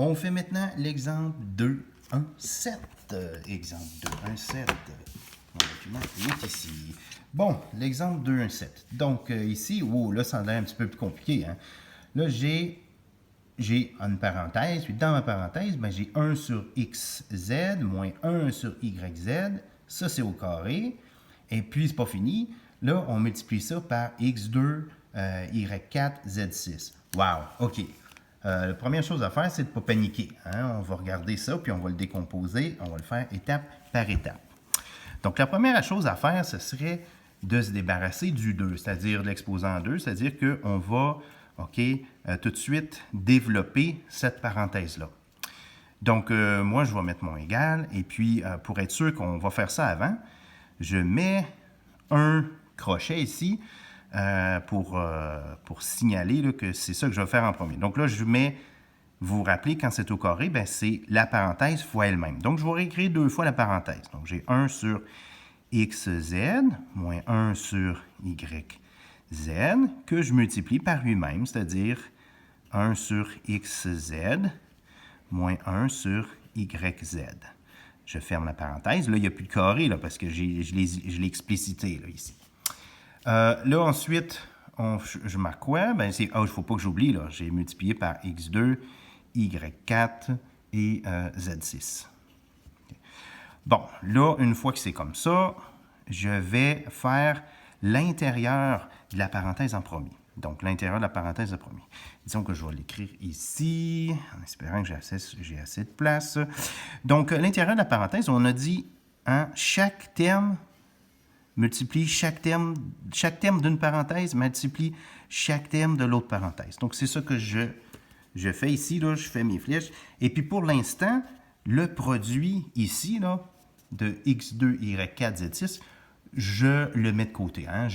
On fait maintenant l'exemple 2, 1, 7. Exemple 2, 1, 7. Mon document est ici. Bon, l'exemple 2, 1, 7. Donc, ici, là, ça a l'air un petit peu plus compliqué. Hein? Là, j'ai une parenthèse, puis dans ma parenthèse, ben, j'ai 1 sur xz moins 1 sur yz. Ça, c'est au carré. Et puis, c'est pas fini. Là, on multiplie ça par x2, y4, z6. Wow, OK. La première chose à faire, c'est de ne pas paniquer. Hein? On va regarder ça, puis on va le décomposer. On va le faire étape par étape. Donc, la première chose à faire, ce serait de se débarrasser du 2, c'est-à-dire de l'exposant 2, c'est-à-dire qu'on va, tout de suite développer cette parenthèse-là. Donc, moi, je vais mettre mon égal, et puis, pour être sûr qu'on va faire ça avant, je mets un crochet ici pour signaler là, que c'est ça que je vais faire en premier. Donc là, je mets, vous vous rappelez, quand c'est au carré, ben, c'est la parenthèse fois elle-même. Donc, je vais réécrire 2 fois la parenthèse. Donc, j'ai 1 sur xz moins 1 sur yz que je multiplie par lui-même, c'est-à-dire 1 sur xz moins 1 sur yz. Je ferme la parenthèse. Là, il n'y a plus de carré là, parce que je l'ai explicité là, ici. Là, ensuite, je marque quoi? Ben, il ne faut pas que j'oublie. J'ai multiplié par x2, y4 et z6. Okay. Bon, là, une fois que c'est comme ça, je vais faire l'intérieur de la parenthèse en premier. Donc, l'intérieur de la parenthèse en premier. Disons que je vais l'écrire ici, en espérant que j'ai assez de place. Donc, l'intérieur de la parenthèse, on a dit, hein, chaque terme multiplie chaque terme d'une parenthèse, multiplie chaque terme de l'autre parenthèse. Donc, c'est ça que je fais ici, là, je fais mes flèches. Et puis, pour l'instant, le produit ici, là, de x2, y4, z6, je le mets de côté. Hein?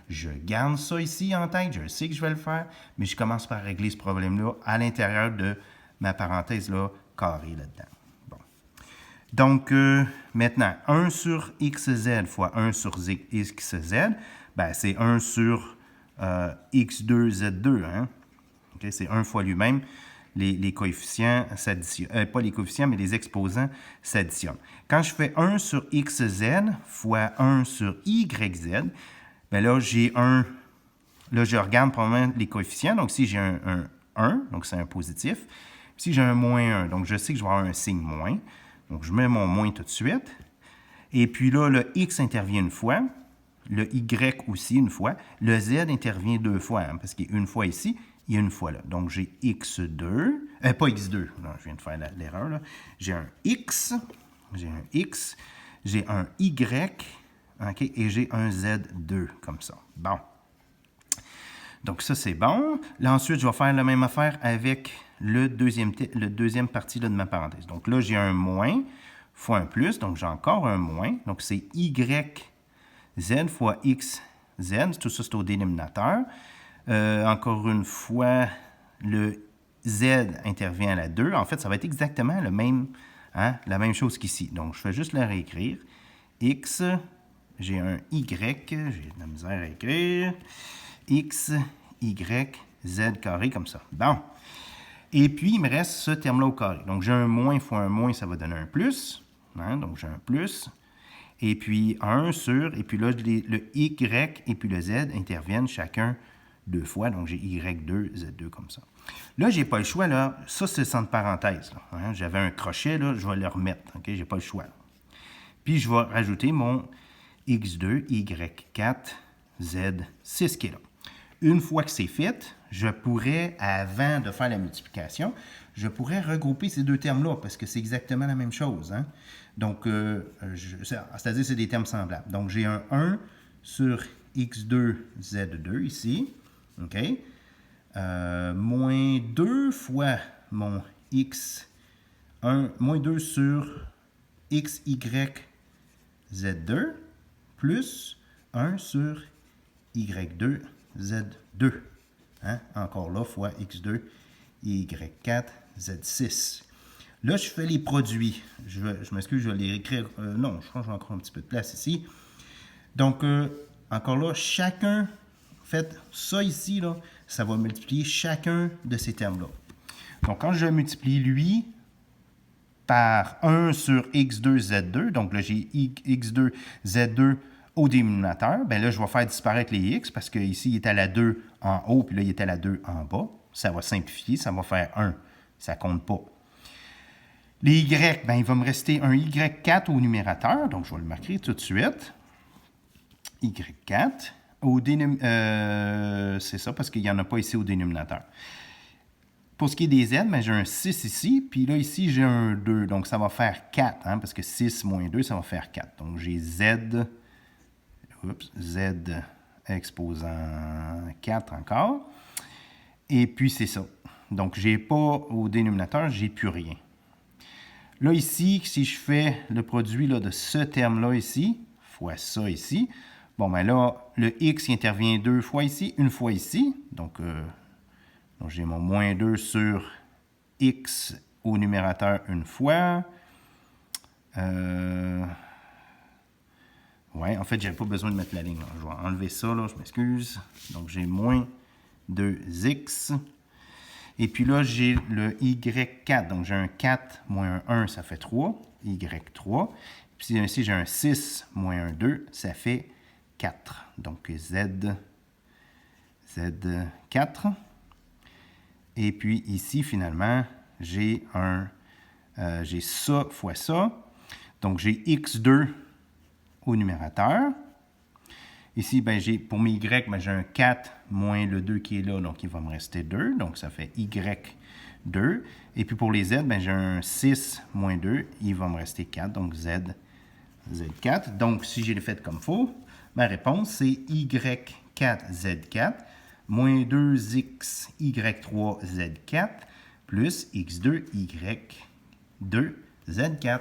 Je garde ça ici en tête, je sais que je vais le faire, mais je commence par régler ce problème-là à l'intérieur de ma parenthèse là, carrée là-dedans. Bon. Donc, maintenant, 1 sur xz fois 1 sur xz, ben, c'est 1 sur x2, z2. Hein? Okay? C'est 1 fois lui-même. Les coefficients s'additionnent. Pas les coefficients, mais les exposants s'additionnent. Quand je fais 1 sur xz fois 1 sur yz, bien là, j'ai un... Là, je regarde probablement les coefficients. Donc, si j'ai un 1, donc c'est un positif. Si j'ai un moins 1, donc je sais que je vais avoir un signe moins. Donc, je mets mon moins tout de suite. Et puis là, le x intervient une fois. Le y aussi une fois. Le z intervient 2 fois, hein, parce qu'il y a une fois ici. Il y a une fois là. Donc, j'ai x2, pas x2, non, je viens de faire l'erreur là. J'ai un x, j'ai un y, OK, et j'ai un z2, comme ça. Bon. Donc, ça, c'est bon. Là, ensuite, je vais faire la même affaire avec le deuxième partie là, de ma parenthèse. Donc, là, j'ai un moins fois un plus, donc j'ai encore un moins. Donc, c'est yz fois xz, tout ça, c'est au dénominateur. Encore une fois, le z intervient à la 2. En fait, ça va être exactement la même chose qu'ici. Donc, je fais juste la réécrire. X, j'ai un y, j'ai de la misère à écrire. X, y, z carré, comme ça. Bon. Et puis, il me reste ce terme-là au carré. Donc, j'ai un moins fois un moins, ça va donner un plus. Hein? Donc, j'ai un plus. Et puis, 1 sur, et puis là, le y et puis le z interviennent chacun 2 fois, donc j'ai y2, z2 comme ça. Là, j'ai pas le choix, là. Ça, c'est sans parenthèse. Hein? J'avais un crochet, là, je vais le remettre. OK? J'ai pas le choix. Puis, je vais rajouter mon x2, y4, z6 qui est là. Une fois que c'est fait, je pourrais, avant de faire la multiplication, je pourrais regrouper ces deux termes-là, parce que c'est exactement la même chose. Hein? Donc, c'est-à-dire c'est des termes semblables. Donc, j'ai un 1 sur x2, z2 ici. OK? Moins 2 fois mon x, moins 2 sur xy, z2, plus 1 sur y2, z2. Hein? Encore là, fois x2, y4, z6. Là, je fais les produits. Je m'excuse, je vais les écrire. Non, je crois que j'ai encore un petit peu de place ici. Donc, encore là, en fait, ça ici, là, ça va multiplier chacun de ces termes-là. Donc, quand je multiplie lui par 1 sur x2, z2, donc là, j'ai x2, z2 au dénominateur, bien là, je vais faire disparaître les x parce qu'ici, il est à la 2 en haut, puis là, il est à la 2 en bas. Ça va simplifier, ça va faire 1. Ça ne compte pas. Les y, bien, il va me rester un y4 au numérateur, donc je vais le marquer tout de suite. y4. C'est ça, parce qu'il n'y en a pas ici au dénominateur. Pour ce qui est des z, ben, j'ai un 6 ici, puis là, ici, j'ai un 2. Donc, ça va faire 4, hein, parce que 6 moins 2, ça va faire 4. Donc, j'ai z exposant 4 encore. Et puis, c'est ça. Donc, je n'ai pas au dénominateur, je n'ai plus rien. Là, ici, si je fais le produit là, de ce terme-là ici, fois ça ici, bon, ben là, le x il intervient 2 fois ici, une fois ici. Donc j'ai mon moins 2 sur x au numérateur une fois. Ouais, en fait, je n'avais pas besoin de mettre la ligne. Là. Je vais enlever ça, là, je m'excuse. Donc, j'ai moins 2x. Et puis là, j'ai le y4. Donc, j'ai un 4 moins un 1, ça fait 3. y3. Puis ici, j'ai un 6 moins un 2, ça fait 4. Donc, z4. Et puis ici, finalement, j'ai ça fois ça. Donc, j'ai x2 au numérateur. Ici, ben, pour mes y, ben, j'ai un 4 moins le 2 qui est là, donc il va me rester 2. Donc, ça fait y2. Et puis pour les z, ben, j'ai un 6 moins 2, il va me rester 4. Donc, z4. Donc, si j'ai le fait comme il faut, ma réponse, c'est y4z4 moins 2x y3z4 plus x2 y2z4.